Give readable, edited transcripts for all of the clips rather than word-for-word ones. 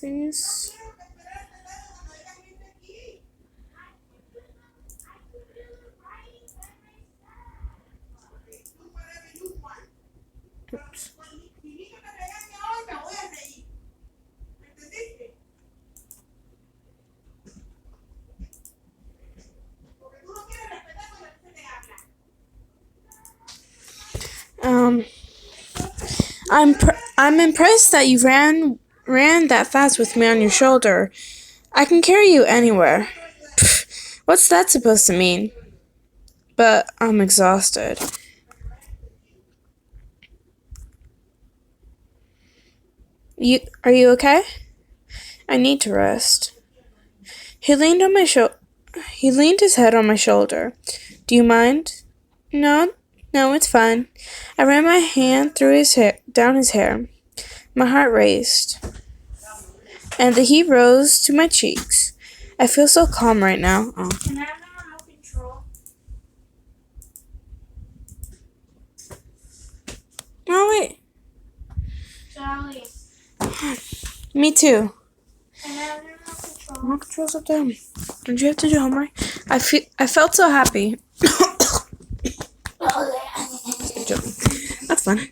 glasses. Oops. Um, I'm impressed that you ran that fast with me on your shoulder. I can carry you anywhere. What's that supposed to mean? But I'm exhausted. Are you okay? I need to rest. He leaned on my He leaned his head on my shoulder. Do you mind? No, no, it's fine. I ran my hand through his hair, down his hair. My heart raced, and the heat rose to my cheeks. I feel so calm right now. Oh. Can I have the remote control? Oh, wait. Charlie. Me too. Can I have the remote control? Remote control's up there. Did you have to do homework? I felt so happy. That's fun.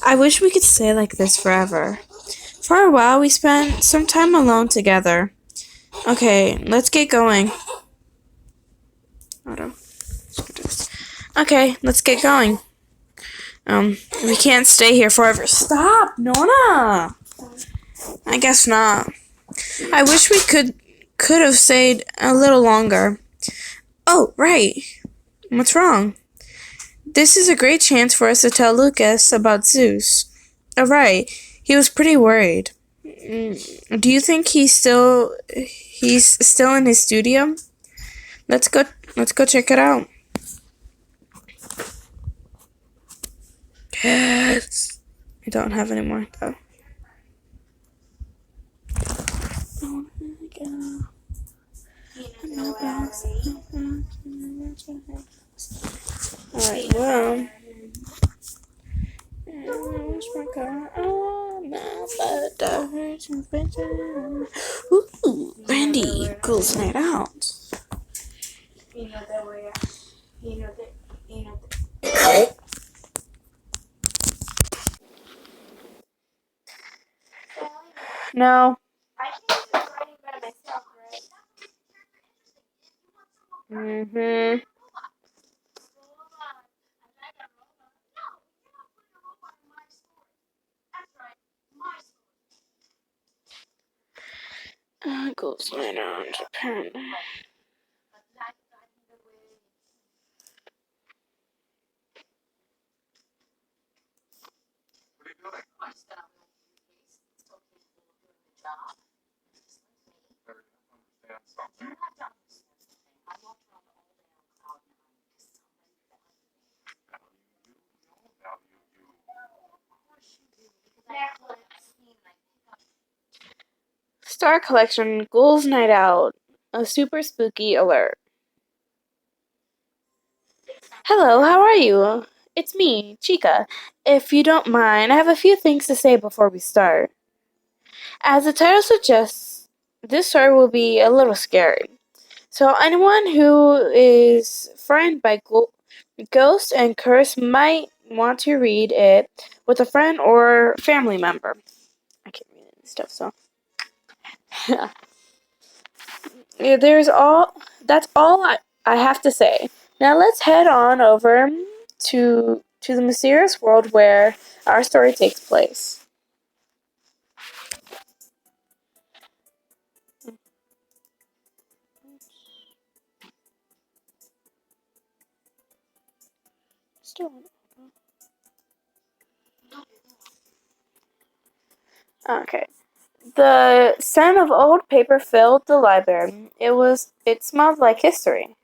I wish we could stay like this forever. For a while, we spent some time alone together. Okay, let's get going. Okay, let's get going. We can't stay here forever. Stop, Nona! I guess not. I wish we could have stayed a little longer. Oh, right. What's wrong? This is a great chance for us to tell Lucas about Zeus. All right. He was pretty worried. Do you think he's still in his studio? Let's go check it out. Yes. I don't have any more though. Alright, well. Where's my car? Oh, my butt hurts. Ooh, Randy, girls' night out. No. Mhm. Girls' night out, apparently. Star Collection Ghouls Night Out. A super spooky alert. Hello, how are you? It's me, Chica. If you don't mind, I have a few things to say before we start. As the title suggests, this story will be a little scary. So anyone who is frightened by ghosts and curse might want to read it with a friend or family member. I can't read this stuff, so. Yeah, that's all I have to say. Now let's head on over to the mysterious world where our story takes place. Okay. The scent of old paper filled the library. It smelled like history.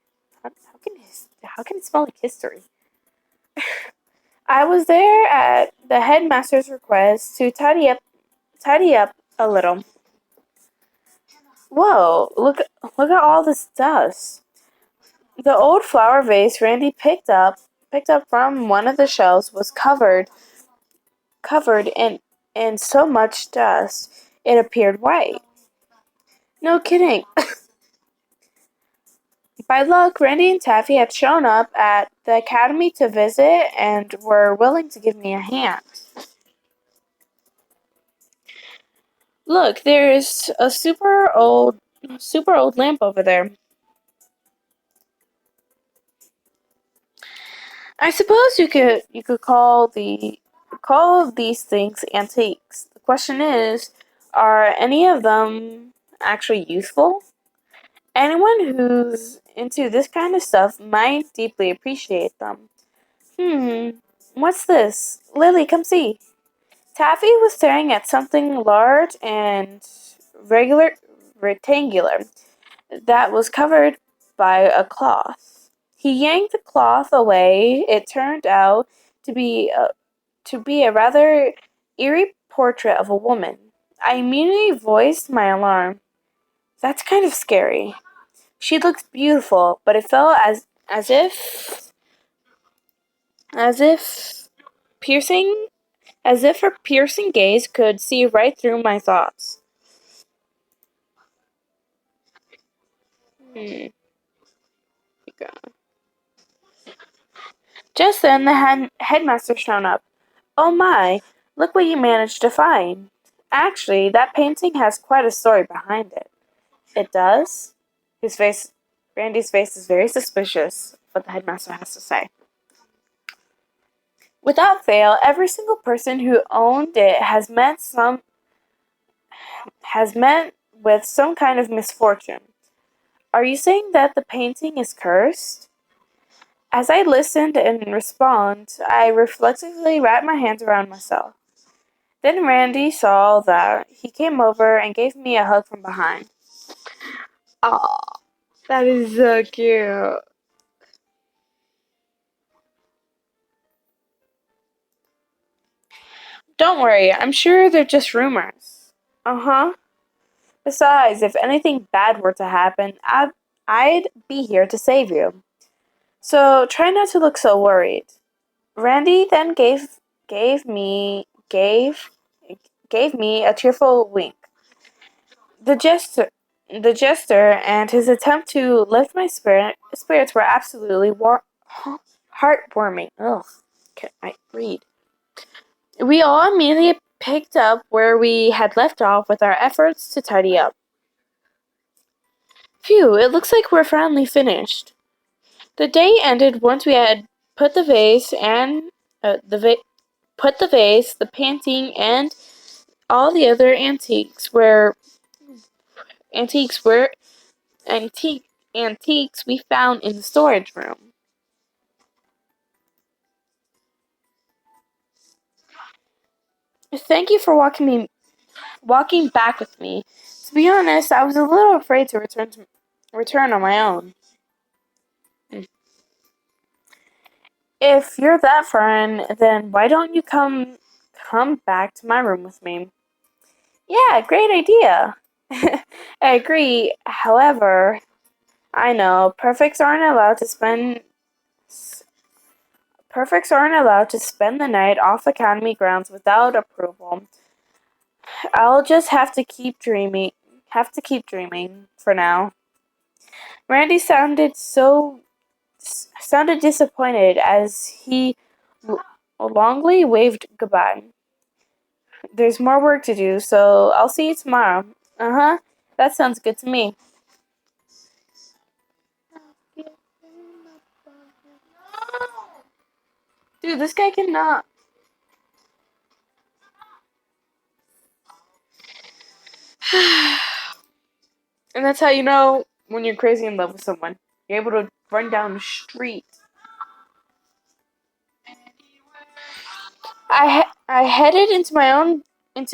How can it smell like history? I was there at the headmaster's request to tidy up a little. Whoa, look at all this dust. The old flower vase Randy picked up from one of the shelves was covered in in so much dust it appeared white. No kidding. By luck, Randy and Taffy had shown up at the academy to visit and were willing to give me a hand. Look, there's a super old lamp over there. I suppose you could call these things antiques. The question is, are any of them actually useful? Anyone who's into this kind of stuff might deeply appreciate them. Hmm, what's this? Lily, come see. Taffy was staring at something large and regular rectangular that was covered by a cloth. He yanked the cloth away. It turned out to be a rather eerie portrait of a woman. I immediately voiced my alarm. That's kind of scary. She looked beautiful, but it felt as if piercing as if her piercing gaze could see right through my thoughts. Hmm. Just then the headmaster showed up. Oh my, look what you managed to find. Actually, that painting has quite a story behind it. It does? His face Randy's face is very suspicious, what the headmaster has to say. Without fail, every single person who owned it has met with some kind of misfortune. Are you saying that the painting is cursed? As I listened and responded, I reflectively wrapped my hands around myself. Then Randy saw that. He came over and gave me a hug from behind. Aw, that is so cute. Don't worry, I'm sure they're just rumors. Uh huh. Besides, if anything bad were to happen, I'd be here to save you. So try not to look so worried. Randy then gave me a tearful wink. The jester, the jester, and his attempt to lift my spirits were absolutely heartwarming. Ugh, can I read? We all immediately picked up where we had left off with our efforts to tidy up. Phew! It looks like we're finally finished. The day ended once we had put the vase and the painting, and all the other antiques were antiques we found in the storage room. Thank you for walking back with me. To be honest, I was a little afraid to return on my own. If you're that fun, then why don't you come back to my room with me? Yeah, great idea. I agree. However, I know perfects aren't allowed to spend the night off academy grounds without approval. I'll just have to keep dreaming for now. Randy sounded disappointed as he longly waved goodbye. There's more work to do, so I'll see you tomorrow. Uh huh. That sounds good to me. Dude, this guy cannot. And that's how you know when you're crazy in love with someone. You're able to run down the street. I headed into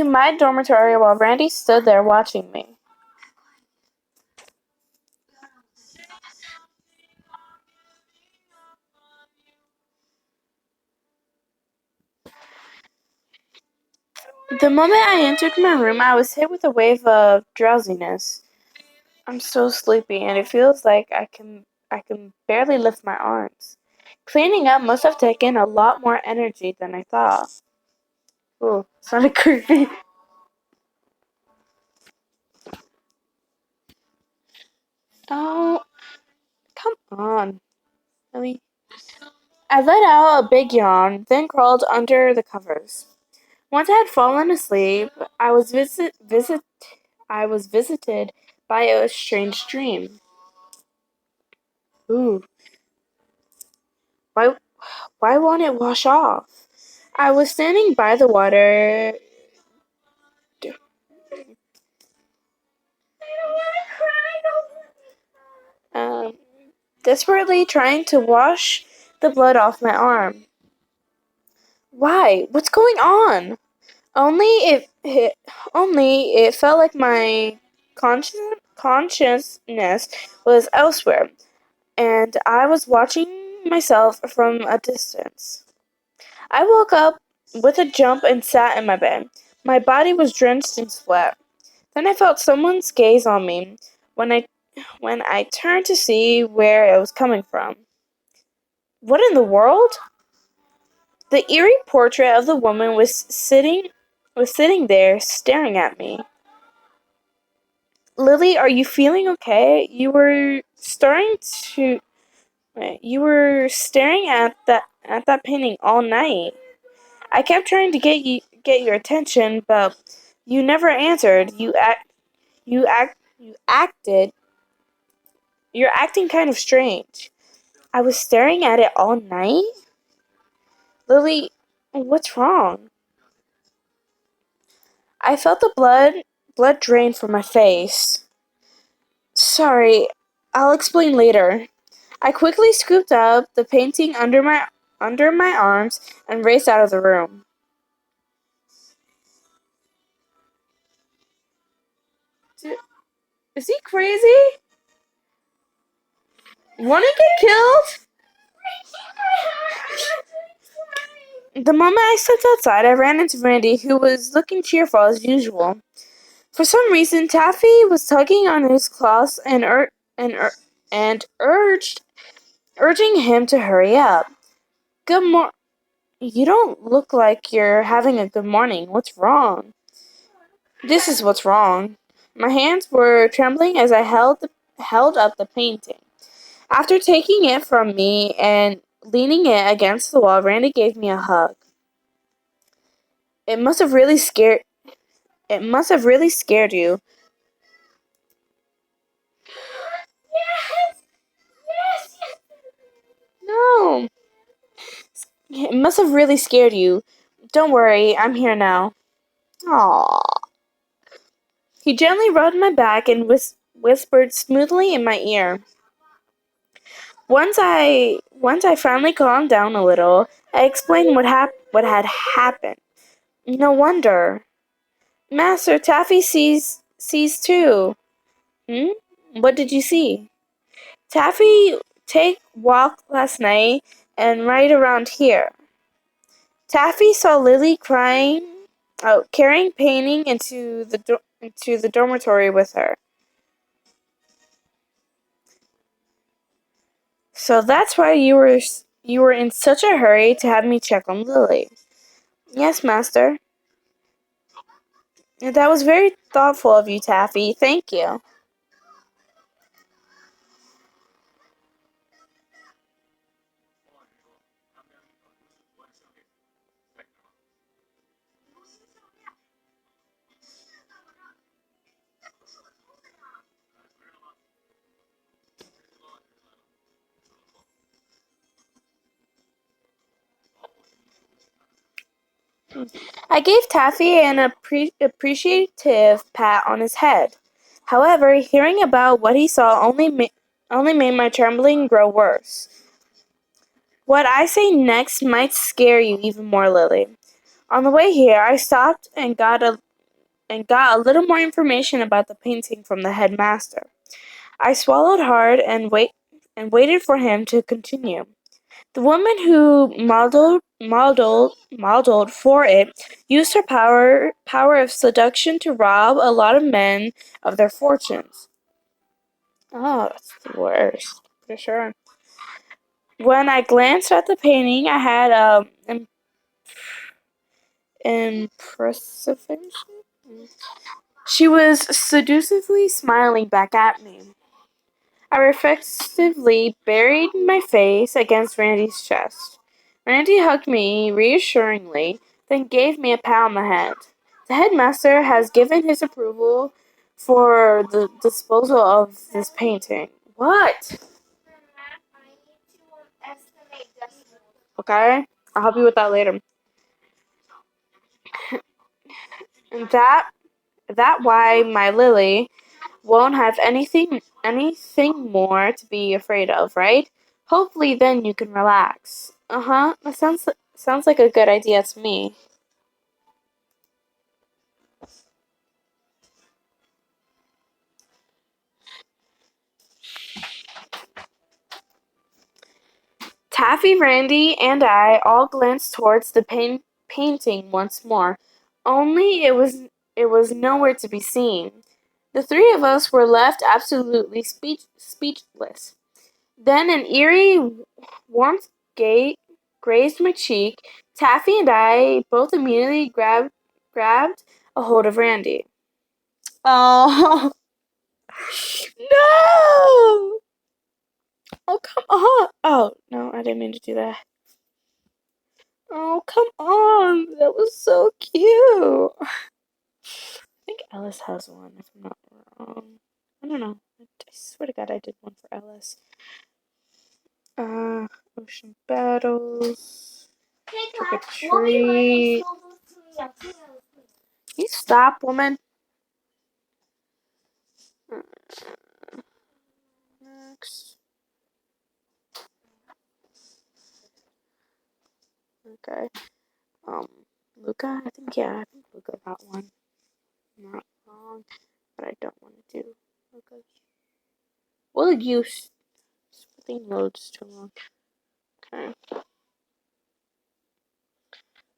my dormitory while Randy stood there watching me. The moment I entered my room, I was hit with a wave of drowsiness. I'm so sleepy, and it feels like I can barely lift my arms. Cleaning up must have taken a lot more energy than I thought. Oh, sounded creepy. Oh, come on. Really? I let out a big yawn, then crawled under the covers. Once I had fallen asleep, I was visited by a strange dream. Ooh, why why won't it wash off? I was standing by the water, um, desperately trying to wash the blood off my arm. Why? What's going on? Only it felt like my consciousness was elsewhere, and I was watching myself from a distance. I woke up with a jump and sat in my bed. My body was drenched in sweat. Then I felt someone's gaze on me. When I when I turned to see where it was coming from. What in the world? The eerie portrait of the woman was sitting there staring at me. Lily, are you feeling okay? You were staring at that painting all night. I kept trying to get your attention, but you never answered. You acted you're acting kind of strange. I was staring at it all night? Lily, what's wrong? I felt the blood drain from my face. Sorry, I'll explain later. I quickly scooped up the painting under my arms and raced out of the room. Is he crazy? Wanna get killed? The moment I stepped outside, I ran into Randy, who was looking cheerful as usual. For some reason, Taffy was tugging on his cloths and, ur- and urging him to hurry up. Good mor- You don't look like you're having a good morning. What's wrong? This is what's wrong. My hands were trembling as I held up the painting. After taking it from me and leaning it against the wall, Randy gave me a hug. It must have really scared it must have really scared you. No. It must have really scared you. Don't worry, I'm here now. Aww. He gently rubbed my back and whispered smoothly in my ear. Once I finally calmed down a little, I explained what had happened. No wonder. Master Taffy sees too. Hmm? What did you see? Taffy take walk last night and right around here. Taffy saw Lily carrying painting into the dormitory with her. So that's why you were in such a hurry to have me check on Lily. Yes, master. That was very thoughtful of you, Taffy. Thank you. I gave Taffy an appreciative pat on his head. However, hearing about what he saw only made my trembling grow worse. What I say next might scare you even more, Lily. On the way here, I stopped and got a little more information about the painting from the headmaster. I swallowed hard and waited for him to continue. The woman who modeled for it used her power of seduction to rob a lot of men of their fortunes. Oh, that's the worst, for sure. When I glanced at the painting, impressive. She was seductively smiling back at me. I reflexively buried my face against Randy's chest. Randy hugged me reassuringly, then gave me a pat on the head. The headmaster has given his approval for the disposal of this painting. What? Okay, I'll help you with that later. And that why my Lily won't have anything more to be afraid of, right? Hopefully then you can relax. Uh-huh. That sounds like a good idea to me. Taffy, Randy, and I all glanced towards the painting once more. Only it was nowhere to be seen. The three of us were left absolutely speechless. Then an eerie warmth grazed my cheek. Taffy and I both immediately grabbed a hold of Randy. Oh no! Oh come on! Oh no, I didn't mean to do that. Oh come on! That was so cute. I think Ellis has one, if I'm not wrong. I don't know. I swear to God, I did one for Ellis. Ocean battles. Trick or treat. You stop, woman. Next. Okay. Luca. I think Luca got one. I'm not wrong, but I don't want to do Luca. Will you? Thing loads too long. Okay.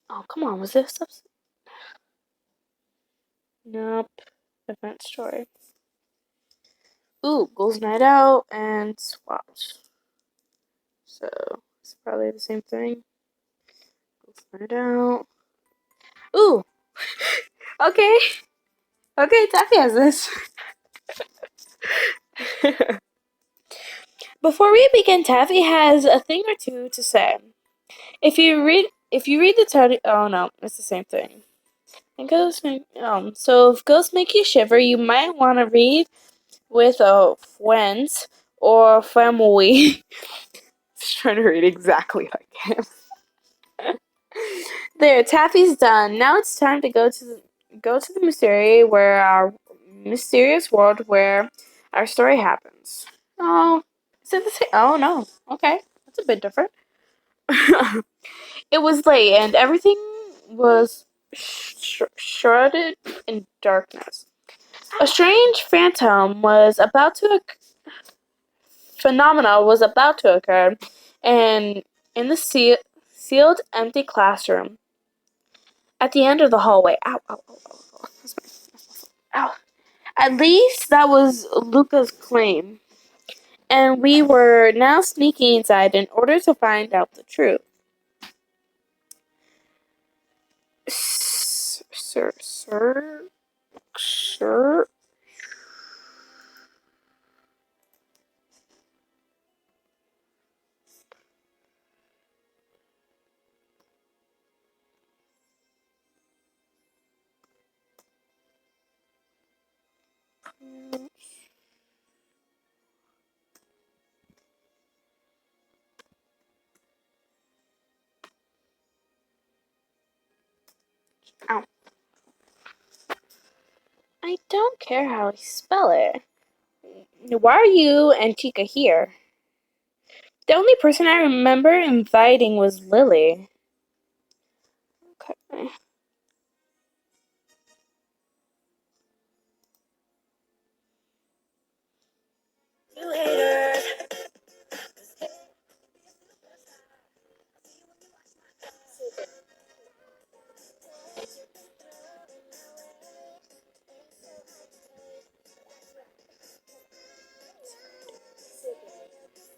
Oh come on, was this? Nope. Event story. Ooh, Ghouls Night Out and Swapped. So, it's probably the same thing. Ghouls Night Out. Ooh! Okay! Okay, Taffy has this. Before we begin, Taffy has a thing or two to say. If you read the title, oh no, it's the same thing. And so if ghosts make you shiver, you might want to read with a friends or family. Just trying to read exactly like him. There, Taffy's done. Now it's time to go to the mysterious world where our story happens. Oh, is it the same? Oh no. Okay, that's a bit different. It was late and everything was shrouded in darkness. A strange phenomena was about to occur, and in the sealed, empty classroom at the end of the hallway. Ow, ow, ow, ow, ow. Ow. At least that was Luca's claim, and we were now sneaking inside in order to find out the truth. Sir. Ow. I don't care how I spell it. Why are you and Chica here? The only person I remember inviting was Lily. Okay. Later.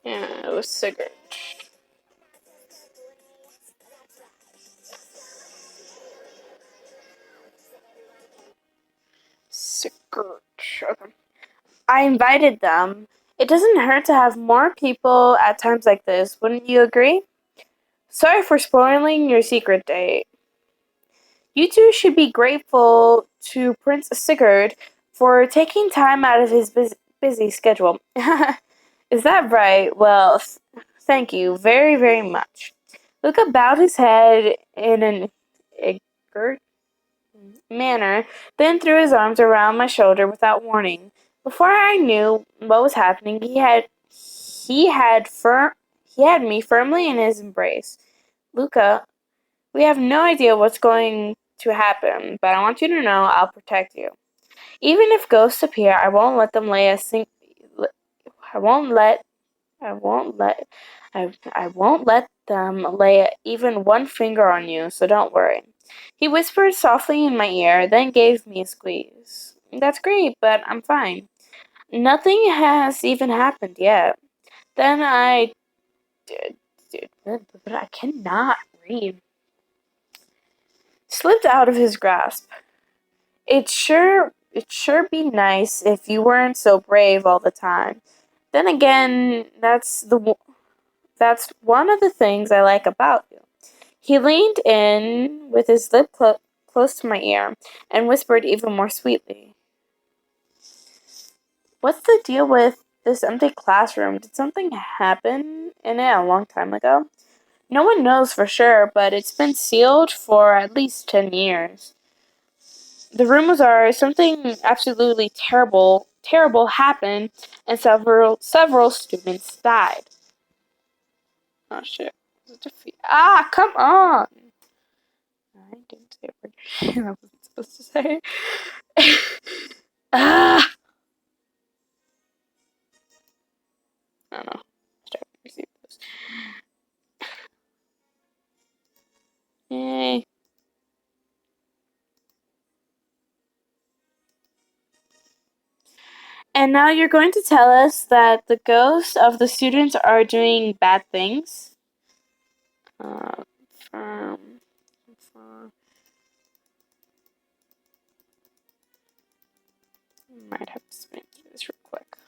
Yeah, it was Sigurd. Skirt. Okay. I invited them. It doesn't hurt to have more people at times like this, wouldn't you agree? Sorry for spoiling your secret date. You two should be grateful to Prince Sigurd for taking time out of his busy schedule. Is that right? Well, thank you very, very much. Luca bowed his head in an eager manner, then threw his arms around my shoulder without warning. Before I knew what was happening, he had fir- he had me firmly in his embrace. Luca, we have no idea what's going to happen, but I want you to know I'll protect you. Even if ghosts appear, I won't let them lay a sing. I won't let. I won't let. I won't let them lay even one finger on you. So don't worry. He whispered softly in my ear, then gave me a squeeze. That's great, but I'm fine. Nothing has even happened yet. Then I did, but I cannot read. Slipped out of his grasp. It'd sure be nice if you weren't so brave all the time. Then again, that's one of the things I like about you. He leaned in with his lip close to my ear and whispered even more sweetly. What's the deal with this empty classroom? Did something happen in it a long time ago? No one knows for sure, but it's been sealed for at least 10 years. The rumors are something absolutely terrible happened and several students died. Oh shit. Ah, come on! I didn't say a word I wasn't supposed to say. Ah! I don't know. Start to receive those. Yay. And now you're going to tell us that the ghosts of the students are doing bad things? Uh, from, from, might have to spin through this real quick.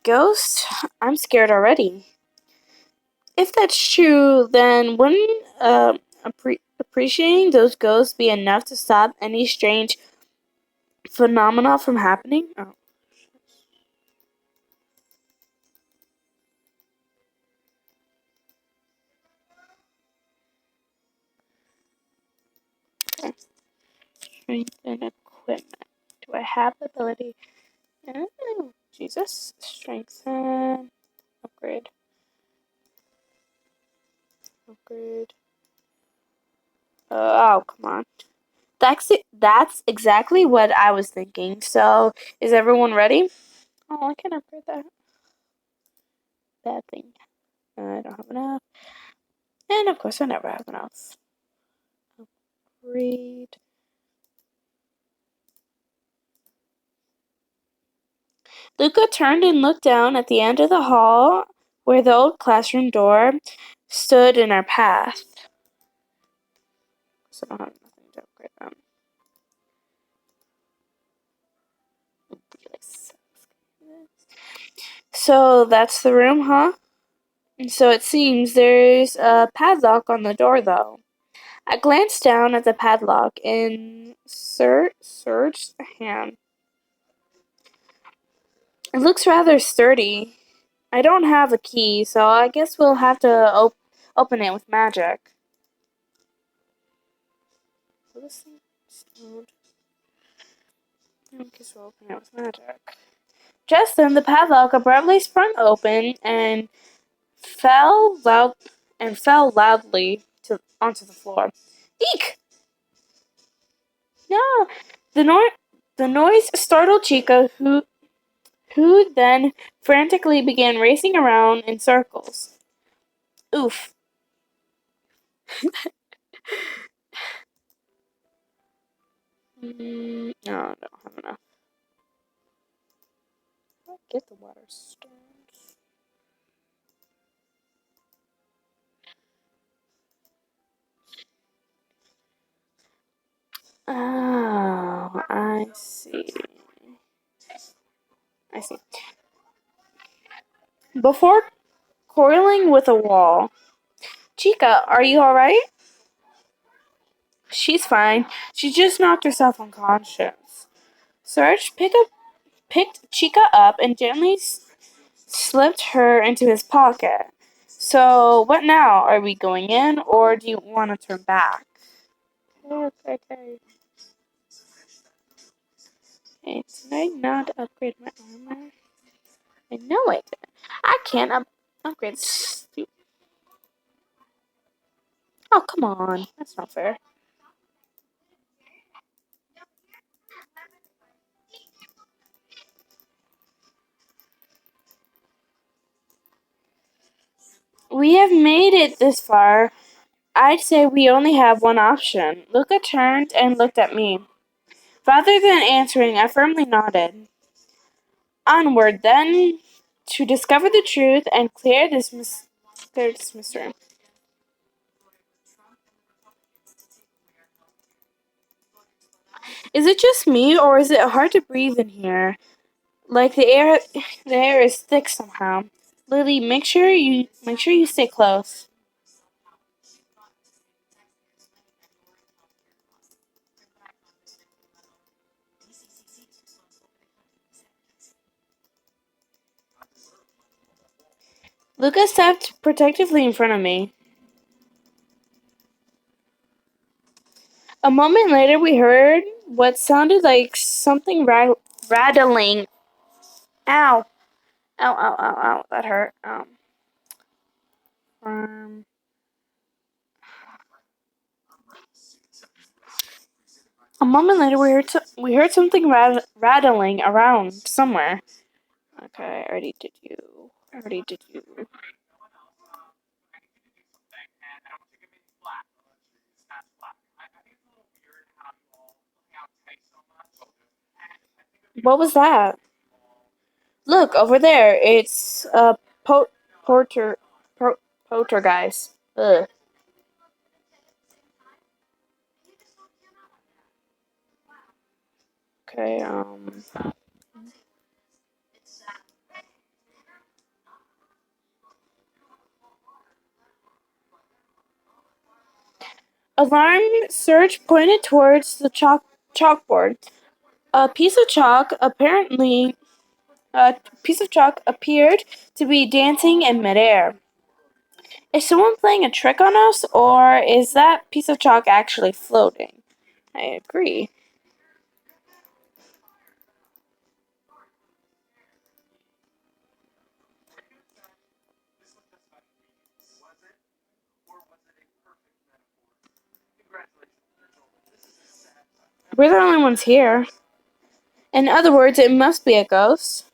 Ghost? I'm scared already. If that's true, then wouldn't appreciating those ghosts be enough to stop any strange phenomena from happening? Oh. Okay. Strength and equipment. Do I have the ability? Oh, Jesus. Strengthen. Upgrade. Upgrade. Oh, come on. That's exactly what I was thinking. So, is everyone ready? Oh, I can upgrade that. Bad thing. I don't have enough. And of course, I never have enough. Upgrade. Luca turned and looked down at the end of the hall where the old classroom door stood in our path. So I don't have nothing to upgrade them. So that's the room, huh? So it seems there's a padlock on the door, though. I glanced down at the padlock in Serge's hand. It looks rather sturdy. I don't have a key, so I guess we'll have to open it with magic. I guess we'll open it with magic. Just then, the padlock abruptly sprung open and fell loudly onto the floor. Eek! No! The noise startled Chica, who then frantically began racing around in circles. Oof. No, I don't have enough. Get the water stones. Oh, I see. I see. Before quarreling with a wall, Chica, are you alright? She's fine. She just knocked herself unconscious. Serge picked Chica up and gently slipped her into his pocket. So, what now? Are we going in, or do you want to turn back? Okay. Hey, did I not upgrade my armor? I know I did. I can't upgrade. Oh, come on. That's not fair. We have made it this far. I'd say we only have one option. Luca turned and looked at me. Rather than answering, I firmly nodded. Onward, then, to discover the truth and clear this mystery. Is it just me, or is it hard to breathe in here? Like the air is thick somehow. Lily, make sure you stay close. Luca stepped protectively in front of me. A moment later, we heard what sounded like something rattling. Ow! Ow! That hurt. Um, a moment later, we heard something rattling around somewhere. Okay, I already did you. What was that? Look over there. It's a porter poltergeist. Ugh. Okay. Alarm Serge pointed towards the chalkboard. A piece of chalk apparently a piece of chalk appeared to be dancing in midair. Is someone playing a trick on us, or is that piece of chalk actually floating? I agree. We're the only ones here. In other words, it must be a ghost.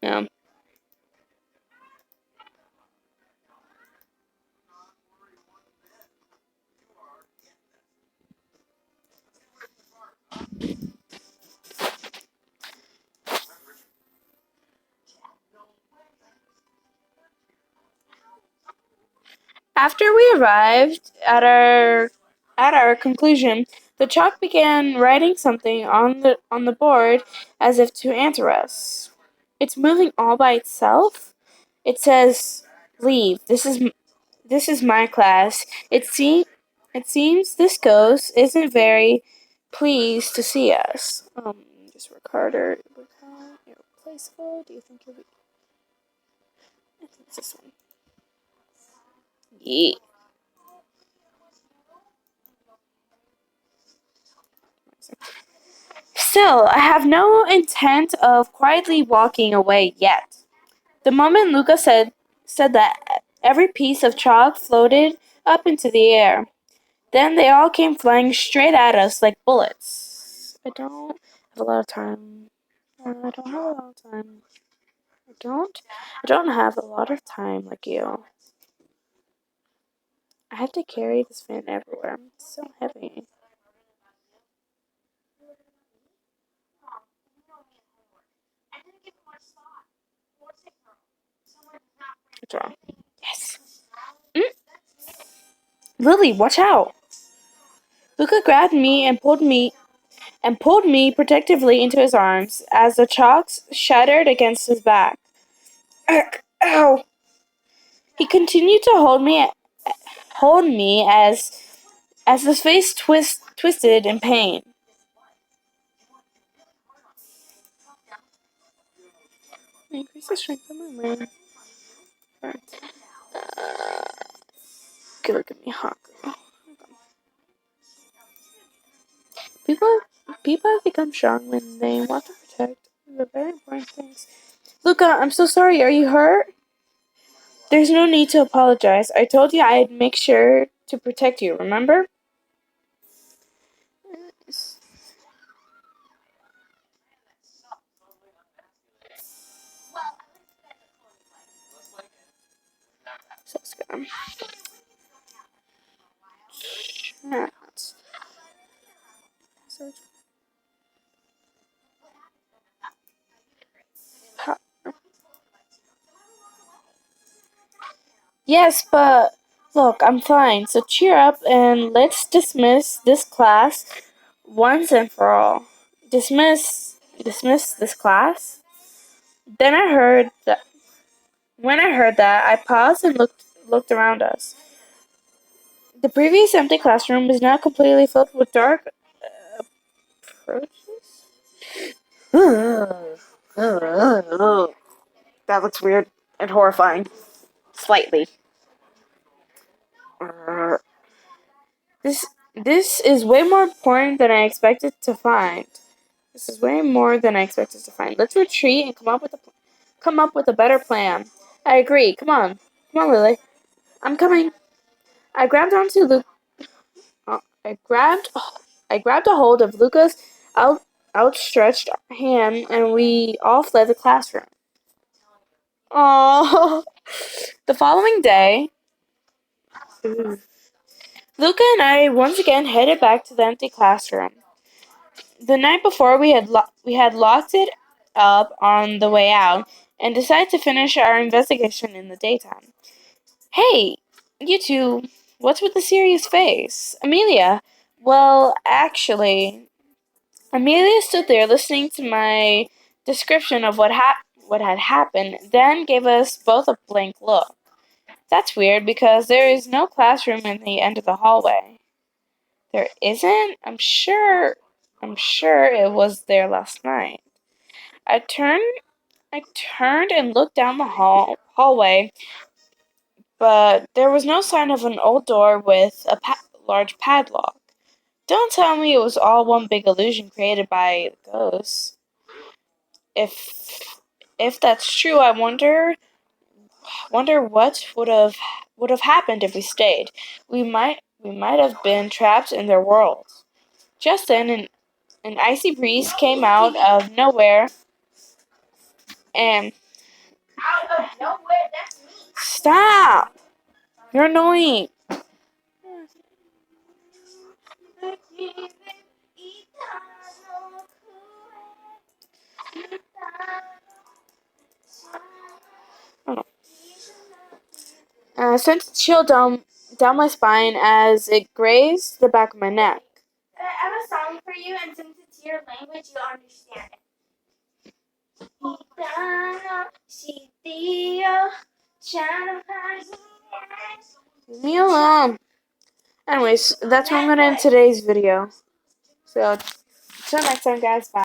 Yeah. After we arrived at our conclusion, the chalk began writing something on the board as if to answer us. It's moving all by itself. It says, "Leave. This is my class." It seems this ghost isn't very pleased to see us. Just Carter. Look how irreplaceable. Do you think you'll be? I think it's this one. Yeah. Still, I have no intent of quietly walking away yet. The moment Luca said that, every piece of chalk floated up into the air. Then they all came flying straight at us like bullets. I don't have a lot of time. I don't have a lot of time. I don't. I don't have a lot of time like you. I have to carry this fan everywhere. It's so heavy. What's wrong? Yes. Mm? Lily, watch out! Luca grabbed me and pulled me protectively into his arms as the chalks shattered against his back. Ow! He continued to hold me as his face twisted in pain. Increase the strength of my brain. Look at me, hot girl. People, people have become strong when they want to protect the very important things. Luca, I'm so sorry. Are you hurt? There's no need to apologize. I told you I'd make sure to protect you, remember? So scared. Yes, but look, I'm fine. So cheer up and let's dismiss this class once and for all. Dismiss this class? Then I heard that when I heard that, I paused and looked around us. The previous empty classroom is now completely filled with dark approaches. That looks weird and horrifying. Slightly. This is way more important than I expected to find. This is way more than I expected to find. Let's retreat and come up with a better plan. I agree. Come on, Lily. I'm coming. I grabbed onto Luke. I grabbed a hold of Luca's outstretched hand, and we all fled the classroom. Oh, the following day, Luca and I once again headed back to the empty classroom. The night before, we had locked it up on the way out and decided to finish our investigation in the daytime. Hey, you two, what's with the serious face? Amelia. Well, actually, Amelia stood there listening to my description of what had happened, then gave us both a blank look. That's weird because there is no classroom in the end of the hallway. There isn't? I'm sure it was there last night. I turned and looked down the hallway, but there was no sign of an old door with a large padlock. Don't tell me it was all one big illusion created by ghosts. If that's true, I wonder what would have happened if we stayed. We might have been trapped in their world. Just then, an icy breeze came out of nowhere and stop! You're annoying. Sent a chill down my spine as it grazed the back of my neck. I have a song for you, and since it's your language, you'll understand it. Leave me alone. Anyways, that's where I'm gonna end today's video. So, till next time, guys. Bye.